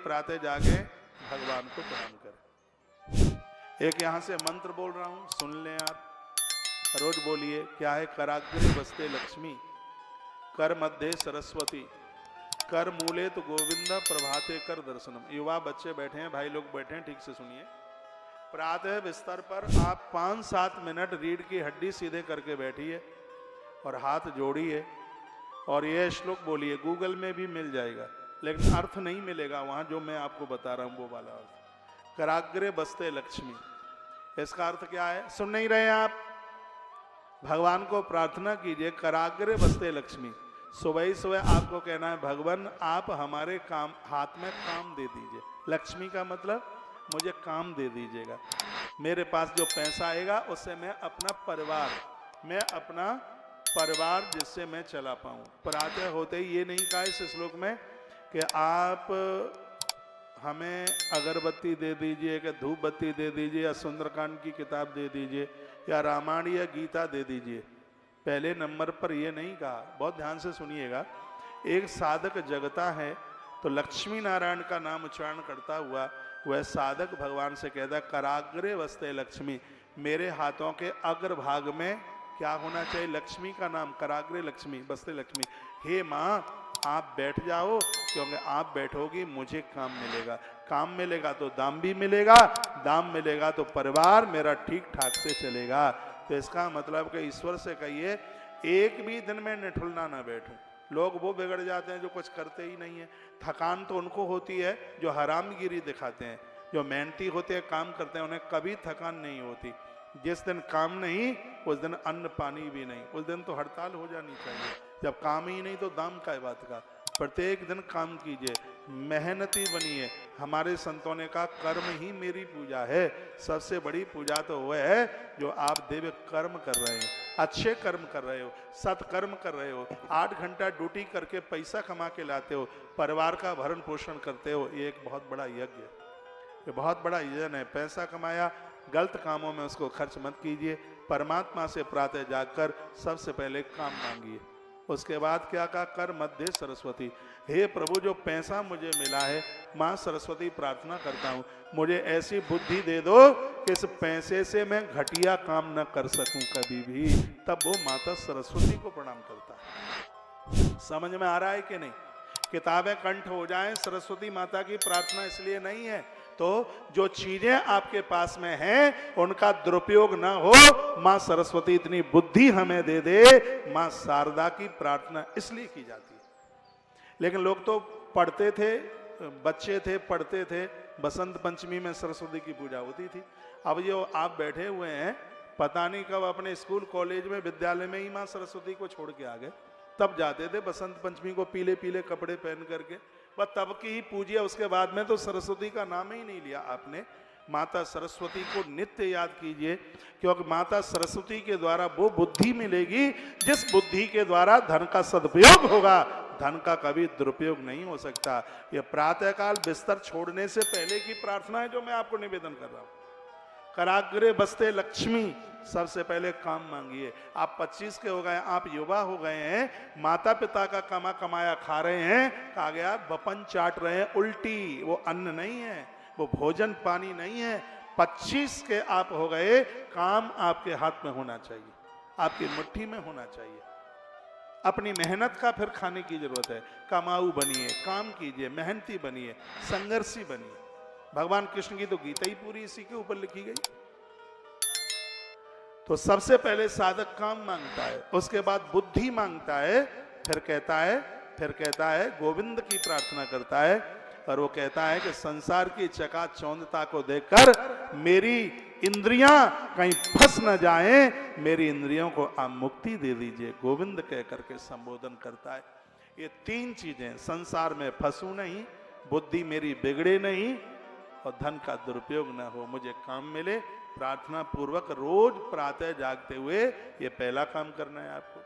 प्रातः जागे भगवान को प्रणाम करें। एक यहां से मंत्र बोल रहा हूं, सुन लें आप, रोज बोलिए। क्या है? कराग्रे बसते लक्ष्मी, कर मध्य सरस्वती, कर मूले तो गोविंद, प्रभाते कर दर्शनम। युवा बच्चे बैठे हैं, भाई लोग बैठे हैं, ठीक से सुनिए। प्रातः बिस्तर पर आप 5-7 मिनट रीढ़ की हड्डी सीधे करके बैठिए और हाथ जोड़िए और यह श्लोक बोलिए। गूगल में भी मिल जाएगा, लेकिन अर्थ नहीं मिलेगा वहां जो मैं आपको बता रहा हूं वो वाला अर्थ। कराग्रे बसते लक्ष्मी, इसका अर्थ क्या है? सुन नहीं रहे आप? भगवान को प्रार्थना कीजिए, कराग्रे बसते लक्ष्मी। सुबह ही सुबह आपको कहना है, भगवान आप हमारे काम, हाथ में काम दे दीजिए। लक्ष्मी का मतलब मुझे काम दे दीजिएगा। मेरे पास जो पैसा आएगा उससे मैं अपना परिवार जिससे मैं चला पाऊं। प्रातः होते ही ये नहीं कहा इस श्लोक में कि आप हमें अगरबत्ती दे दीजिए, कि धूप बत्ती दे दीजिए, या सुंदरकांड की किताब दे दीजिए, या रामायण या गीता दे दीजिए। पहले नंबर पर यह नहीं कहा, बहुत ध्यान से सुनिएगा। एक साधक जगता है तो लक्ष्मी नारायण का नाम उच्चारण करता हुआ वह साधक भगवान से कहता, कराग्रे वस्ते लक्ष्मी, मेरे हाथों के अग्रभाग में क्या होना चाहिए? लक्ष्मी का नाम। कराग्रे लक्ष्मी बस्ते लक्ष्मी, हे माँ आप बैठ जाओ, क्योंकि आप बैठोगी मुझे काम मिलेगा। काम मिलेगा तो दाम भी मिलेगा, दाम मिलेगा तो परिवार मेरा ठीक ठाक से चलेगा। तो इसका मतलब कि ईश्वर से कहिए, एक भी दिन में निठुलना ना बैठूं। लोग वो बिगड़ जाते हैं जो कुछ करते ही नहीं है। थकान तो उनको होती है जो हरामगिरी दिखाते हैं। जो मेहनती होते हैं, काम करते हैं, उन्हें कभी थकान नहीं होती। जिस दिन काम नहीं उस दिन अन्न पानी भी नहीं, उस दिन तो हड़ताल हो जानी चाहिए। जब काम ही नहीं तो दाम काय बात का। प्रत्येक दिन काम कीजिए, मेहनती बनिए। हमारे संतों ने कहा, कर्म ही मेरी पूजा है। सबसे बड़ी पूजा तो वह है जो आप दिव्य कर्म कर रहे हैं, अच्छे कर्म कर रहे हो, सत्कर्म कर रहे हो। 8 घंटा ड्यूटी करके पैसा कमा के लाते हो, परिवार का भरण पोषण करते हो। ये एक बहुत बड़ा यज्ञ है, ये बहुत बड़ा यजन है। पैसा कमाया, गलत कामों में उसको खर्च मत कीजिए। परमात्मा से प्रातः जागकर सबसे पहले काम मांगिए। उसके बाद क्या कहा? कर मध्य सरस्वती, हे प्रभु जो पैसा मुझे मिला है, माँ सरस्वती प्रार्थना करता हूँ मुझे ऐसी बुद्धि दे दो कि इस पैसे से मैं घटिया काम न कर सकूं कभी भी। तब वो माता सरस्वती को प्रणाम करता है। समझ में आ रहा है कि नहीं? किताबें कंठ हो जाएं, सरस्वती माता की प्रार्थना इसलिए नहीं है। तो जो चीजें आपके पास में हैं उनका दुरुपयोग ना हो, मां सरस्वती इतनी बुद्धि हमें दे दे। मां शारदा की प्रार्थना इसलिए की जाती है। लेकिन लोग तो पढ़ते थे, बच्चे थे पढ़ते थे, बसंत पंचमी में सरस्वती की पूजा होती थी। अब जो आप बैठे हुए हैं, पता नहीं कब अपने स्कूल कॉलेज में विद्यालय में ही मां सरस्वती को छोड़ के आ गए। तब जाते थे बसंत पंचमी को पीले पीले कपड़े पहन करके, बस तब की ही पूजिए। उसके बाद में तो सरस्वती का नाम ही नहीं लिया आपने। माता सरस्वती को नित्य याद कीजिए, क्योंकि माता सरस्वती के द्वारा वो बुद्धि मिलेगी जिस बुद्धि के द्वारा धन का सदुपयोग होगा। धन का कभी दुरुपयोग नहीं हो सकता। यह प्रातःकाल बिस्तर छोड़ने से पहले की प्रार्थना है जो मैं आपको निवेदन कर रहा हूं। कराग्रे बसते लक्ष्मी, सबसे पहले काम मांगिए। आप 25 के हो गए, आप युवा हो गए हैं, माता पिता का कमाया खा रहे हैं, कहा गया बपन चाट रहे हैं, उल्टी। वो अन्न नहीं है, वो भोजन पानी नहीं है। 25 के आप हो गए, काम आपके हाथ में होना चाहिए, आपकी मुट्ठी में होना चाहिए। अपनी मेहनत का फिर खाने की जरूरत है। कमाऊ बनिए, काम कीजिए, मेहनती बनिए, संघर्षी बनिए। भगवान कृष्ण की तो गीता ही पूरी इसी के ऊपर लिखी गई। तो सबसे पहले साधक काम मांगता है, उसके बाद बुद्धि मांगता है, फिर कहता है गोविंद की प्रार्थना करता है। और वो कहता है कि संसार की चकाचौंधता को देखकर मेरी इंद्रियां कहीं फंस न जाएं, मेरी इंद्रियों को आप मुक्ति दे दीजिए, गोविंद कह करके संबोधन करता है। ये 3 चीजें, संसार में फंसू नहीं, बुद्धि मेरी बिगड़े नहीं, और धन का दुरुपयोग न हो, मुझे काम मिले। प्रार्थना पूर्वक रोज प्रातः जागते हुए ये पहला काम करना है आपको।